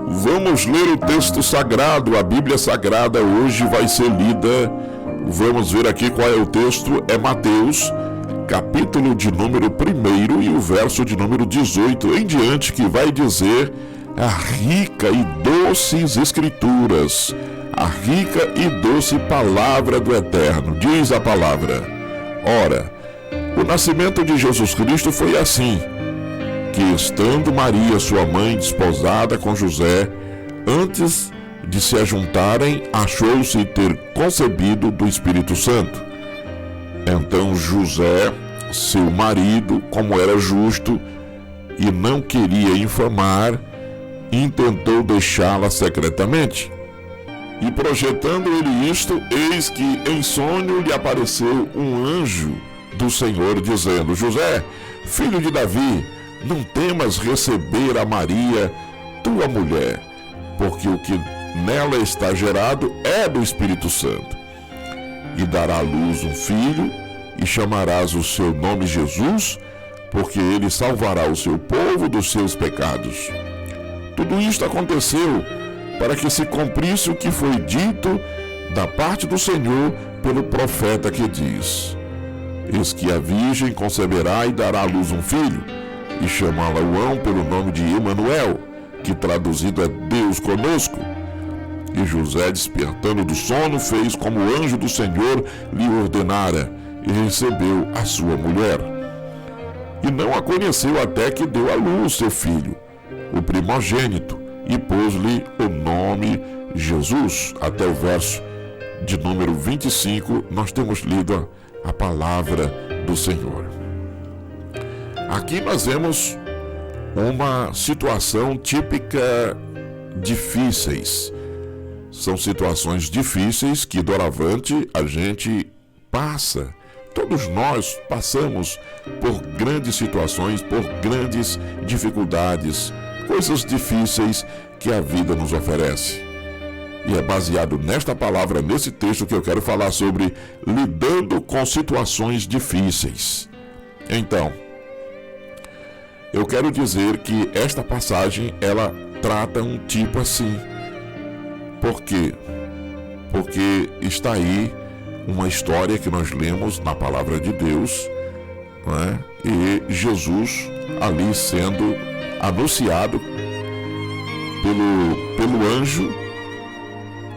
Vamos ler o texto sagrado, a Bíblia Sagrada hoje vai ser lida. Vamos ver aqui qual é o texto, é Mateus, capítulo de número 1 e o verso de número 18 em diante, que vai dizer a rica e doces escrituras, a rica e doce palavra do Eterno. Diz a palavra: ora, o nascimento de Jesus Cristo foi assim, que estando Maria, sua mãe, desposada com José, antes de se ajuntarem, achou-se ter concebido do Espírito Santo. Então José, seu marido, como era justo e não queria infamar, intentou deixá-la secretamente. E projetando ele isto, eis que em sonho lhe apareceu um anjo do Senhor, dizendo: José, filho de Davi, não temas receber a Maria, tua mulher, porque o que nela está gerado é do Espírito Santo. E dará à luz um filho, e chamarás o seu nome Jesus, porque ele salvará o seu povo dos seus pecados. Tudo isto aconteceu para que se cumprisse o que foi dito da parte do Senhor pelo profeta, que diz: eis que a virgem conceberá e dará à luz um filho, e chamá-lo-ão pelo nome de Emanuel, que traduzido é Deus conosco. E José, despertando do sono, fez como o anjo do Senhor lhe ordenara, e recebeu a sua mulher. E não a conheceu até que deu à luz seu filho, o primogênito, e pôs-lhe o nome Jesus. Até o verso de número 25, nós temos lido a palavra do Senhor. Aqui nós vemos uma situação típica difíceis. São situações difíceis que doravante a gente passa. Todos nós passamos por grandes situações, por grandes dificuldades, coisas difíceis que a vida nos oferece. E é baseado nesta palavra, nesse texto, que eu quero falar sobre lidando com situações difíceis. Então, eu quero dizer que esta passagem, ela trata um tipo assim. Por quê? Porque está aí uma história que nós lemos na palavra de Deus, não é? E Jesus ali sendo anunciado pelo anjo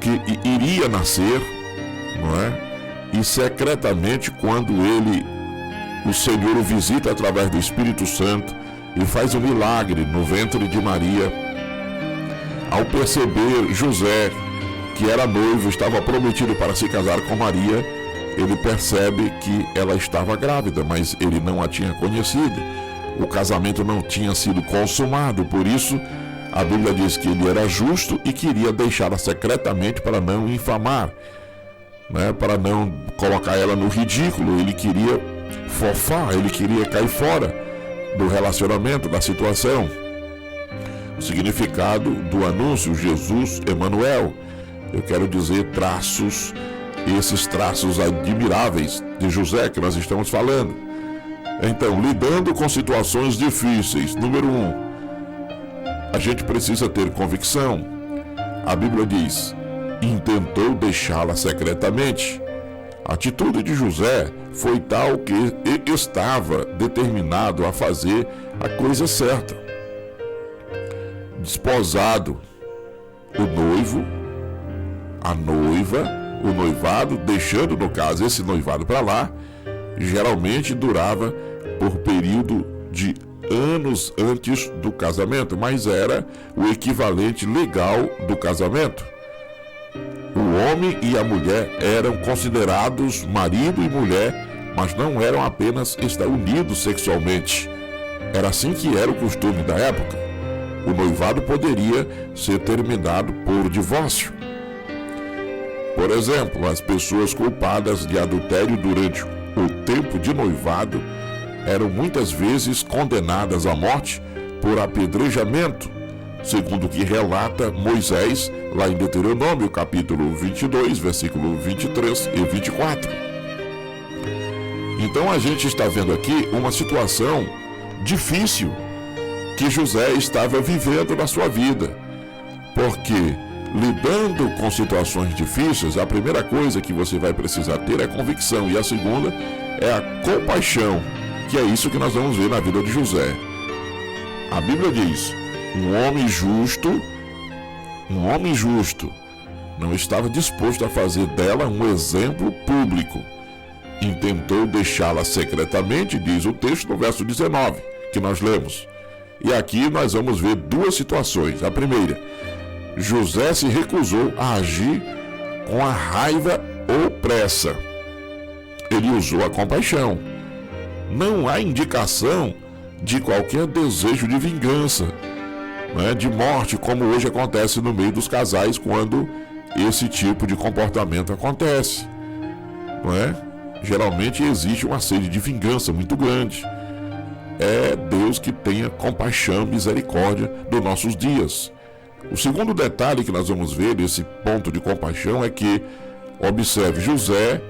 que iria nascer, não é? E secretamente, quando o Senhor o visita através do Espírito Santo e faz um milagre no ventre de Maria, ao perceber José, que era noivo, estava prometido para se casar com Maria, ele percebe que ela estava grávida, mas ele não a tinha conhecido. O casamento não tinha sido consumado, por isso a Bíblia diz que ele era justo e queria deixá-la secretamente para não infamar, né? Para não colocar ela no ridículo. Ele queria fofar, ele queria cair fora do relacionamento, da situação. O significado do anúncio, Jesus, Emanuel, eu quero dizer traços, esses traços admiráveis de José que nós estamos falando. Então, lidando com situações difíceis, número 1, a gente precisa ter convicção. A Bíblia diz: intentou deixá-la secretamente. A atitude de José foi tal que ele estava determinado a fazer a coisa certa. Desposado o noivo, a noiva, o noivado, deixando no caso esse noivado para lá, geralmente durava por período de anos antes do casamento, mas era o equivalente legal do casamento. O homem e a mulher eram considerados marido e mulher, mas não eram apenas estar unidos sexualmente. Era assim que era o costume da época. O noivado poderia ser terminado por divórcio. Por exemplo, as pessoas culpadas de adultério durante o tempo de noivado eram muitas vezes condenadas à morte por apedrejamento, segundo o que relata Moisés lá em Deuteronômio, capítulo 22, versículo 23 e 24. Então a gente está vendo aqui uma situação difícil que José estava vivendo na sua vida. Porque lidando com situações difíceis, a primeira coisa que você vai precisar ter é convicção, e a segunda é a compaixão, que é isso que nós vamos ver na vida de José. A Bíblia diz: um homem justo não estava disposto a fazer dela um exemplo público. Intentou deixá-la secretamente, diz o texto no verso 19, que nós lemos. E aqui nós vamos ver duas situações. A primeira, José se recusou a agir com a raiva ou pressa. Ele usou a compaixão. Não há indicação de qualquer desejo de vingança, de morte, como hoje acontece no meio dos casais quando esse tipo de comportamento acontece. Geralmente existe uma sede de vingança muito grande. É Deus que tenha compaixão e misericórdia dos nossos dias. O segundo detalhe que nós vamos ver desse ponto de compaixão é que, observe, José,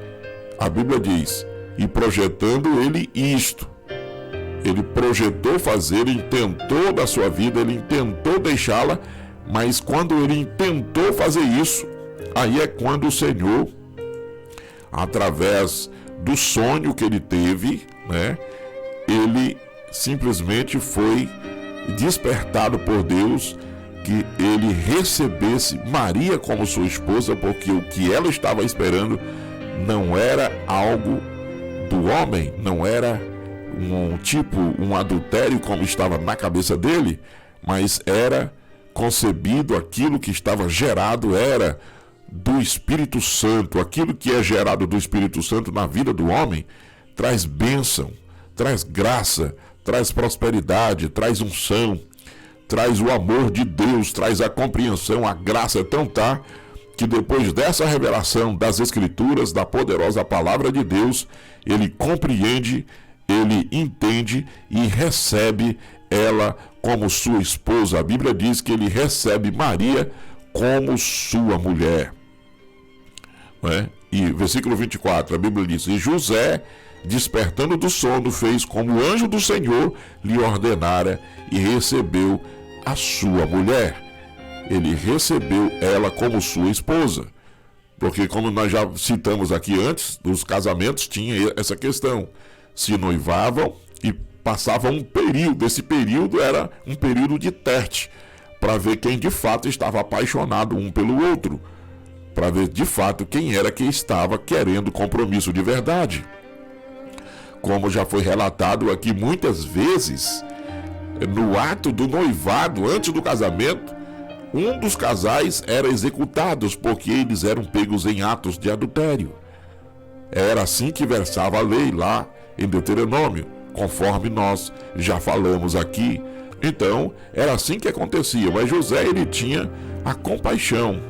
a Bíblia diz, e projetando ele isto. Ele projetou fazer, ele intentou da sua vida, ele intentou deixá-la, mas quando ele intentou fazer isso, aí é quando o Senhor, através do sonho que ele teve, ele simplesmente foi despertado por Deus que ele recebesse Maria como sua esposa, porque o que ela estava esperando não era algo do homem, não era um adultério como estava na cabeça dele, mas era concebido, aquilo que estava gerado era do Espírito Santo. Aquilo que é gerado do Espírito Santo na vida do homem traz bênção, traz graça, traz prosperidade, traz unção, traz o amor de Deus, traz a compreensão, a graça. Então que depois dessa revelação das Escrituras, da poderosa palavra de Deus, ele compreende, ele entende e recebe ela como sua esposa. A Bíblia diz que ele recebe Maria como sua mulher. E versículo 24, a Bíblia diz: e José, despertando do sono, fez como o anjo do Senhor lhe ordenara e recebeu a sua mulher. Ele recebeu ela como sua esposa. Porque, como nós já citamos aqui antes, dos casamentos tinha essa questão. Se noivavam e passavam um período. Esse período era um período de teste, para ver quem de fato estava apaixonado um pelo outro, para ver de fato quem era que estava querendo compromisso de verdade. Como já foi relatado aqui muitas vezes, no ato do noivado, antes do casamento, um dos casais era executado porque eles eram pegos em atos de adultério. Era assim que versava a lei lá em Deuteronômio, conforme nós já falamos aqui. Então, era assim que acontecia, mas José, ele tinha a compaixão.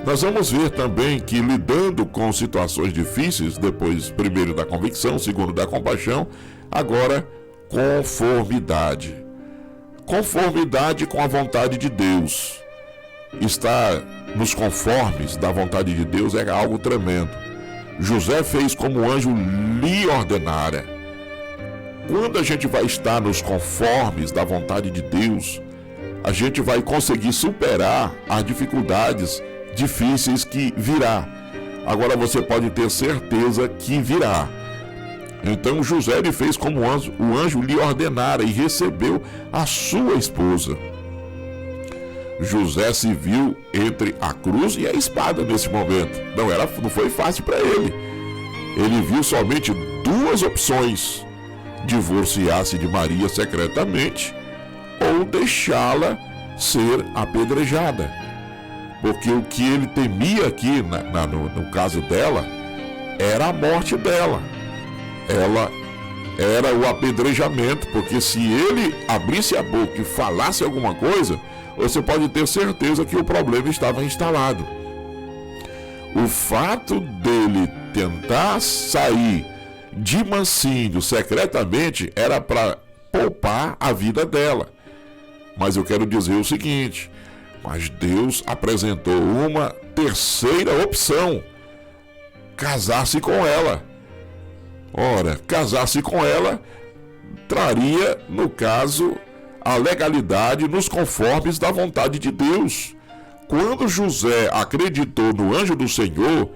Nós vamos ver também que, lidando com situações difíceis, depois, primeiro da convicção, segundo da compaixão, agora, conformidade. Conformidade com a vontade de Deus. Estar nos conformes da vontade de Deus é algo tremendo. José fez como o anjo lhe ordenara. Quando a gente vai estar nos conformes da vontade de Deus, a gente vai conseguir superar as dificuldades difíceis que virá. Agora você pode ter certeza que virá. Então José ele fez como o anjo lhe ordenara e recebeu a sua esposa. José se viu entre a cruz e a espada nesse momento. Não foi fácil para ele. Ele viu somente duas opções: divorciar-se de Maria secretamente ou deixá-la ser apedrejada. Porque o que ele temia aqui, no caso dela, era a morte dela. Ela era o apedrejamento, porque se ele abrisse a boca e falasse alguma coisa, você pode ter certeza que o problema estava instalado. O fato dele tentar sair de mansinho secretamente era para poupar a vida dela. Mas eu quero dizer o seguinte: mas Deus apresentou uma terceira opção: casar-se com ela. Ora, casar-se com ela traria, no caso, a legalidade nos conformes da vontade de Deus. Quando José acreditou no anjo do Senhor,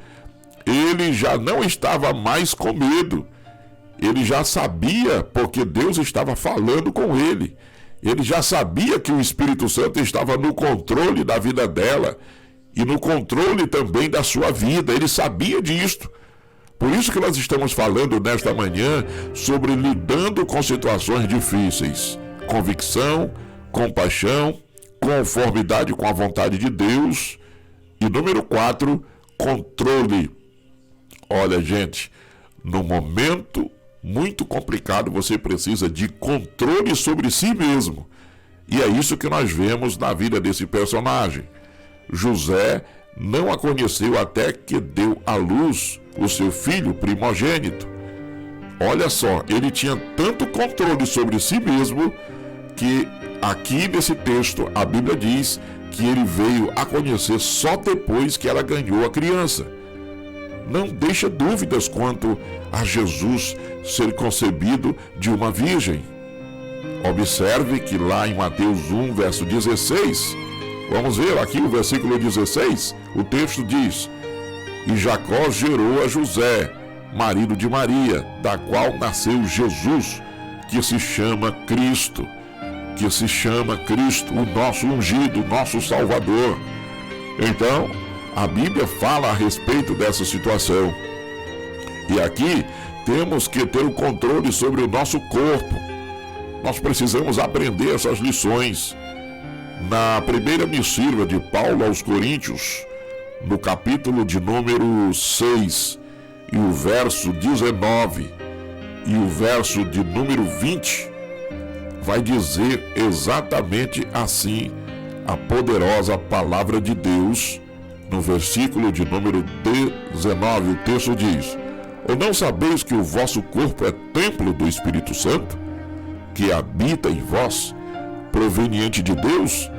ele já não estava mais com medo. Ele já sabia, porque Deus estava falando com ele. Ele já sabia que o Espírito Santo estava no controle da vida dela e no controle também da sua vida. Ele sabia disto. Por isso que nós estamos falando nesta manhã sobre lidando com situações difíceis. Convicção, compaixão, conformidade com a vontade de Deus. E número 4, controle. Olha, gente, no momento muito complicado, você precisa de controle sobre si mesmo. E é isso que nós vemos na vida desse personagem. José não a conheceu até que deu à luz o seu filho primogênito. Olha só, ele tinha tanto controle sobre si mesmo que aqui nesse texto a Bíblia diz que ele veio a conhecer só depois que ela ganhou a criança. Não deixa dúvidas quanto a Jesus ser concebido de uma virgem. Observe que lá em Mateus 1, verso 16, vamos ver aqui o versículo 16, o texto diz: E Jacó gerou a José, marido de Maria, da qual nasceu Jesus, que se chama Cristo. Que se chama Cristo, o nosso ungido, o nosso Salvador. Então, a Bíblia fala a respeito dessa situação. E aqui temos que ter o controle sobre o nosso corpo. Nós precisamos aprender essas lições. Na primeira missiva de Paulo aos Coríntios, no capítulo de número 6, e o verso 19, e o verso de número 20, vai dizer exatamente assim a poderosa palavra de Deus. No versículo de número 19, o texto diz: Ou não sabeis que o vosso corpo é templo do Espírito Santo, que habita em vós, proveniente de Deus,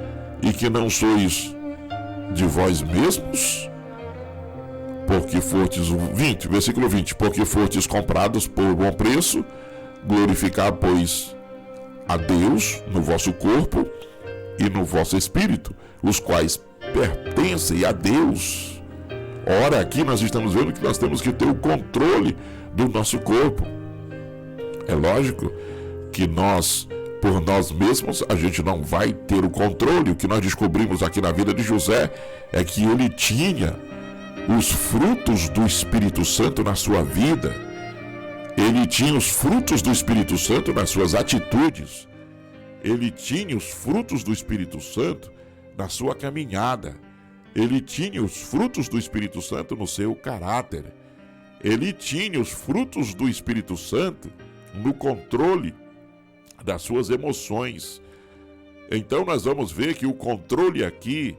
e que não sois de vós mesmos? Porque fostes, versículo 20, porque fostes comprados por bom preço, glorificar, pois, a Deus no vosso corpo e no vosso espírito, os quais pertencem a Deus. Ora, aqui nós estamos vendo que nós temos que ter o controle do nosso corpo. É lógico que nós, por nós mesmos, a gente não vai ter o controle. O que nós descobrimos aqui na vida de José é que ele tinha os frutos do Espírito Santo na sua vida. Ele tinha os frutos do Espírito Santo nas suas atitudes. Ele tinha os frutos do Espírito Santo na sua caminhada. Ele tinha os frutos do Espírito Santo no seu caráter. Ele tinha os frutos do Espírito Santo no controle das suas emoções. Então nós vamos ver que o controle aqui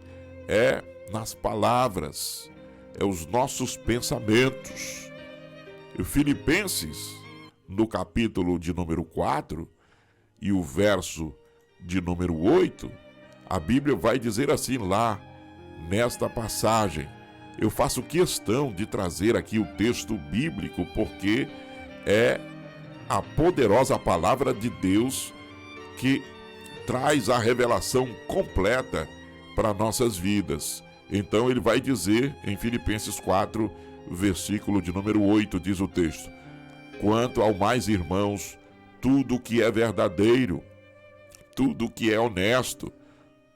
é nas palavras, é os nossos pensamentos. E Filipenses, no capítulo de número 4 e o verso de número 8, a Bíblia vai dizer assim lá, nesta passagem. Eu faço questão de trazer aqui o texto bíblico, porque é a poderosa palavra de Deus que traz a revelação completa para nossas vidas. Então ele vai dizer em Filipenses 4, versículo de número 8, diz o texto: Quanto ao mais, irmãos, tudo o que é verdadeiro, tudo o que é honesto,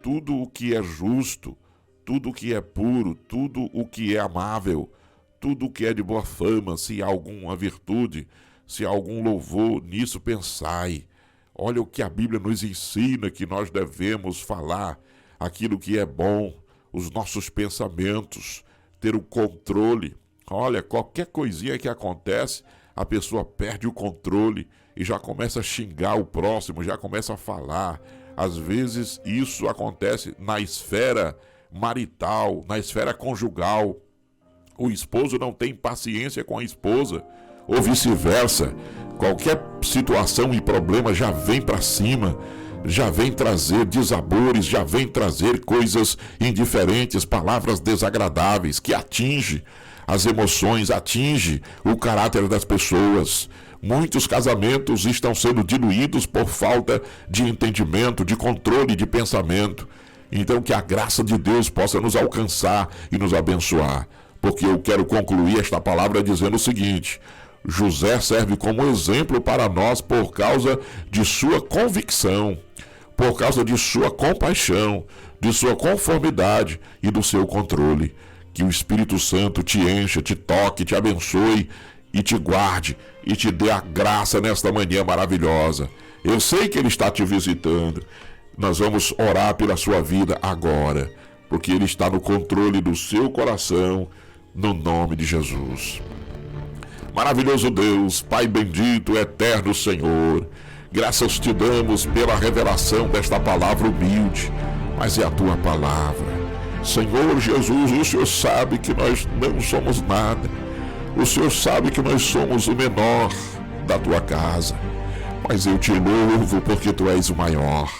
tudo o que é justo, tudo o que é puro, tudo o que é amável, tudo o que é de boa fama, se há alguma virtude, se há algum louvor, nisso pensai. Olha o que a Bíblia nos ensina, que nós devemos falar aquilo que é bom, os nossos pensamentos, ter o controle. Olha, qualquer coisinha que acontece, a pessoa perde o controle e já começa a xingar o próximo, já começa a falar. Às vezes isso acontece na esfera marital, na esfera conjugal. O esposo não tem paciência com a esposa, ou vice-versa. Qualquer situação e problema já vem para cima, já vem trazer desabores, já vem trazer coisas indiferentes, palavras desagradáveis, que atinge as emoções, atinge o caráter das pessoas. Muitos casamentos estão sendo diluídos por falta de entendimento, de controle de pensamento. Então que a graça de Deus possa nos alcançar e nos abençoar. Porque eu quero concluir esta palavra dizendo o seguinte: José serve como exemplo para nós por causa de sua convicção, por causa de sua compaixão, de sua conformidade e do seu controle. Que o Espírito Santo te encha, te toque, te abençoe e te guarde e te dê a graça nesta manhã maravilhosa. Eu sei que Ele está te visitando. Nós vamos orar pela sua vida agora, porque Ele está no controle do seu coração, no nome de Jesus. Maravilhoso Deus, Pai bendito, eterno Senhor, graças te damos pela revelação desta palavra humilde, mas é a tua palavra. Senhor Jesus, o Senhor sabe que nós não somos nada. O Senhor sabe que nós somos o menor da tua casa. Mas eu te louvo porque tu és o maior.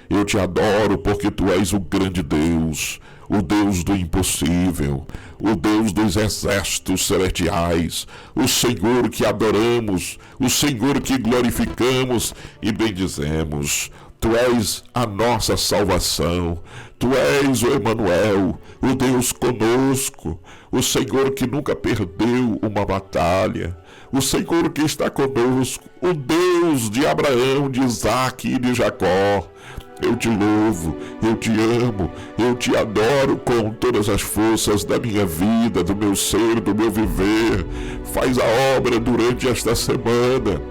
Eu te adoro porque tu és o grande Deus, o Deus do impossível, o Deus dos exércitos celestiais, o Senhor que adoramos, o Senhor que glorificamos e bendizemos. Tu és a nossa salvação, Tu és o Emanuel, o Deus conosco, o Senhor que nunca perdeu uma batalha, o Senhor que está conosco, o Deus de Abraão, de Isaque e de Jacó. Eu te louvo, eu te amo, eu te adoro com todas as forças da minha vida, do meu ser, do meu viver. Faz a obra durante esta semana,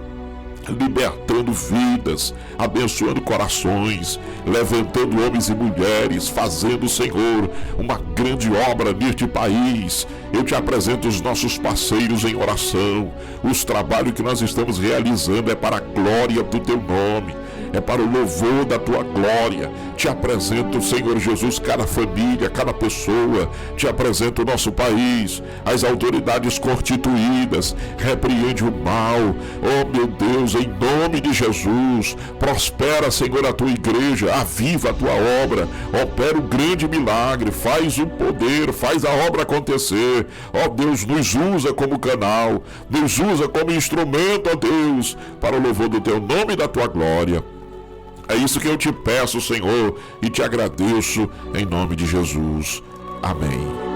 libertando vidas, abençoando corações, levantando homens e mulheres, fazendo, Senhor, uma grande obra neste país. Eu te apresento os nossos parceiros em oração. Os trabalhos que nós estamos realizando é para a glória do teu nome, é para o louvor da tua glória. Te apresento, Senhor Jesus, cada família, cada pessoa. Te apresento o nosso país, as autoridades constituídas. Repreende o mal. Oh, meu Deus, em nome de Jesus, prospera, Senhor, a tua igreja, aviva a tua obra, opera o grande milagre, faz o poder, faz a obra acontecer. Ó Deus, nos usa como canal, nos usa como instrumento, ó Deus, para o louvor do teu nome e da tua glória. É isso que eu te peço, Senhor, e te agradeço em nome de Jesus. Amém.